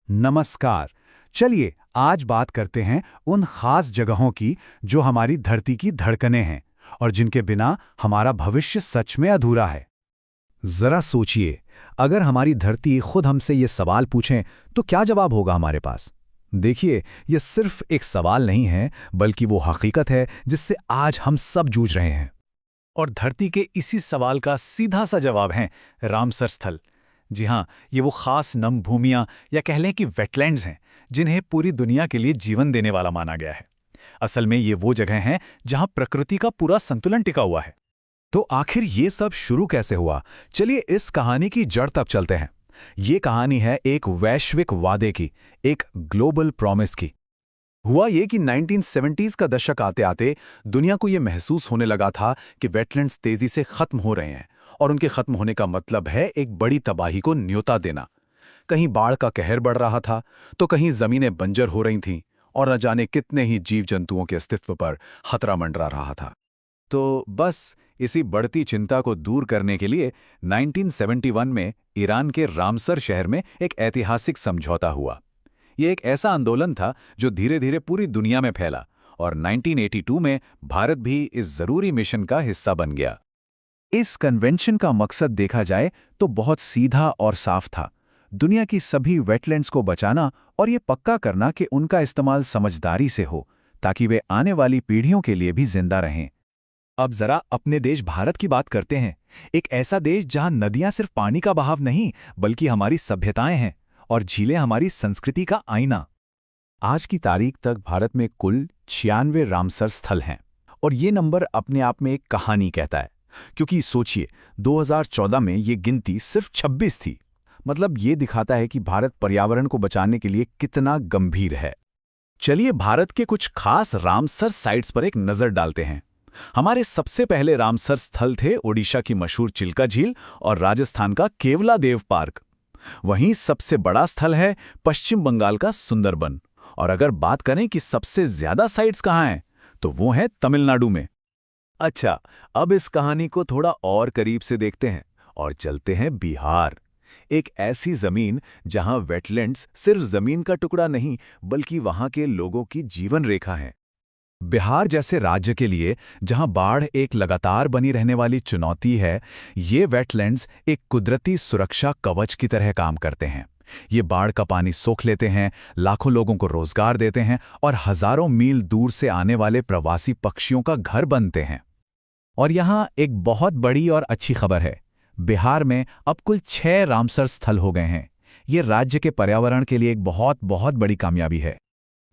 नमस्कार। चलिए आज बात करते हैं उन खास जगहों की जो हमारी धरती की धड़कनें हैं और जिनके बिना हमारा भविष्य सच में अधूरा है। जरा सोचिए, अगर हमारी धरती खुद हमसे ये सवाल पूछें तो क्या जवाब होगा हमारे पास? देखिए, ये सिर्फ एक सवाल नहीं है, बल्कि वो हकीकत है जिससे आज हम सब जूझ रहे हैं। और धरती के इसी सवाल का सीधा सा जवाब है रामसर स्थल। जी हाँ, ये वो खास नम भूमियाँ या कह लें कि वेटलैंड्स हैं जिन्हें पूरी दुनिया के लिए जीवन देने वाला माना गया है। असल में ये वो जगह हैं जहाँ प्रकृति का पूरा संतुलन टिका हुआ है। तो आखिर ये सब शुरू कैसे हुआ? चलिए इस कहानी की जड़ तक चलते हैं। ये कहानी है एक वैश्विक वादे की, एक ग्लोबल प्रॉमिस की। हुआ ये कि 1970s का दशक आते आते दुनिया को ये महसूस होने लगा था कि वेटलैंड्स तेजी से खत्म हो रहे हैं, और उनके खत्म होने का मतलब है एक बड़ी तबाही को न्योता देना। कहीं बाढ़ का कहर बढ़ रहा था, तो कहीं जमीनें बंजर हो रही थीं, और न जाने कितने ही जीव जंतुओं के अस्तित्व पर खतरा मंडरा रहा था। तो बस इसी बढ़ती चिंता को दूर करने के लिए 1971 में ईरान के रामसर शहर में एक ऐतिहासिक समझौता हुआ। ये एक ऐसा आंदोलन था जो धीरे धीरे पूरी दुनिया में फैला, और 1982 में भारत भी इस जरूरी मिशन का हिस्सा बन गया। इस कन्वेंशन का मकसद देखा जाए तो बहुत सीधा और साफ था: दुनिया की सभी वेटलैंड्स को बचाना और ये पक्का करना कि उनका इस्तेमाल समझदारी से हो, ताकि वे आने वाली पीढ़ियों के लिए भी जिंदा रहें। अब जरा अपने देश भारत की बात करते हैं। एक ऐसा देश जहां नदियां सिर्फ पानी का बहाव नहीं, बल्कि हमारी सभ्यताएं हैं, और झीलें हमारी संस्कृति का आईना। आज की तारीख तक भारत में कुल 96 रामसर स्थल हैं, और ये नंबर अपने आप में एक कहानी कहता है। क्योंकि सोचिए, 2014 में ये गिनती सिर्फ 26 थी। मतलब ये दिखाता है कि भारत पर्यावरण को बचाने के लिए कितना गंभीर है। चलिए भारत के कुछ खास रामसर साइट्स पर एक नजर डालते हैं। हमारे सबसे पहले रामसर स्थल थे ओडिशा की मशहूर चिल्का झील और राजस्थान का केवलादेव पार्क। वहीं सबसे बड़ा स्थल है पश्चिम बंगाल का सुंदरबन। और अगर बात करें कि सबसे ज्यादा साइट्स कहाँ हैं, तो वो हैं तमिलनाडु में। अच्छा, अब इस कहानी को थोड़ा और करीब से देखते हैं और चलते हैं बिहार। एक ऐसी जमीन जहां वेटलैंड्स सिर्फ जमीन का टुकड़ा नहीं, बल्कि वहां के लोगों की जीवन रेखा है। बिहार जैसे राज्य के लिए, जहां बाढ़ एक लगातार बनी रहने वाली चुनौती है, ये वेटलैंड्स एक कुदरती सुरक्षा कवच की तरह काम करते हैं। ये बाढ़ का पानी सोख लेते हैं, लाखों लोगों को रोजगार देते हैं, और हजारों मील दूर से आने वाले प्रवासी पक्षियों का घर बनते हैं। और यहाँ एक बहुत बड़ी और अच्छी खबर है। बिहार में अब कुल 6 रामसर स्थल हो गए हैं। ये राज्य के पर्यावरण के लिए एक बहुत बहुत बड़ी कामयाबी है।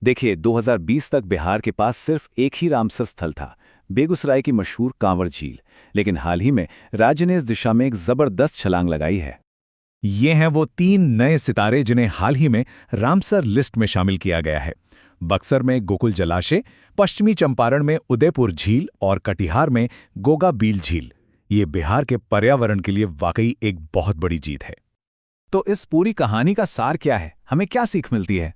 देखिए, 2020 तक बिहार के पास सिर्फ एक ही रामसर स्थल था, बेगूसराय की मशहूर कांवर झील। लेकिन हाल ही में राज्य ने इस दिशा में एक जबरदस्त छलांग लगाई है। ये हैं वो 3 नए सितारे जिन्हें हाल ही में रामसर लिस्ट में शामिल किया गया है। बक्सर में गोकुल जलाशय, पश्चिमी चंपारण में उदयपुर झील और कटिहार में गोगा बील झील। ये बिहार के पर्यावरण के लिए वाकई एक बहुत बड़ी जीत है। तो इस पूरी कहानी का सार क्या है? हमें क्या सीख मिलती है?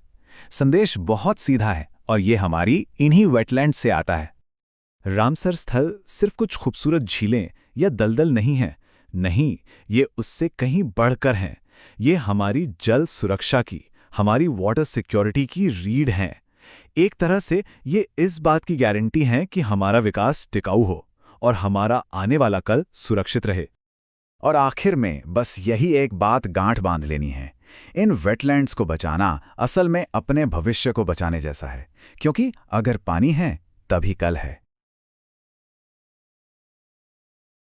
संदेश बहुत सीधा है, और ये हमारी इन्हीं वेटलैंड से आता है। रामसर स्थल सिर्फ कुछ खूबसूरत झीलें या दलदल नहीं है। नहीं, ये उससे कहीं बढ़कर हैं। ये हमारी जल सुरक्षा की, हमारी वाटर सिक्योरिटी की रीढ़ हैं। एक तरह से ये इस बात की गारंटी है कि हमारा विकास टिकाऊ हो और हमारा आने वाला कल सुरक्षित रहे। और आखिर में बस यही एक बात गांठ बांध लेनी है: इन वेटलैंड्स को बचाना असल में अपने भविष्य को बचाने जैसा है, क्योंकि अगर पानी है तभी कल है।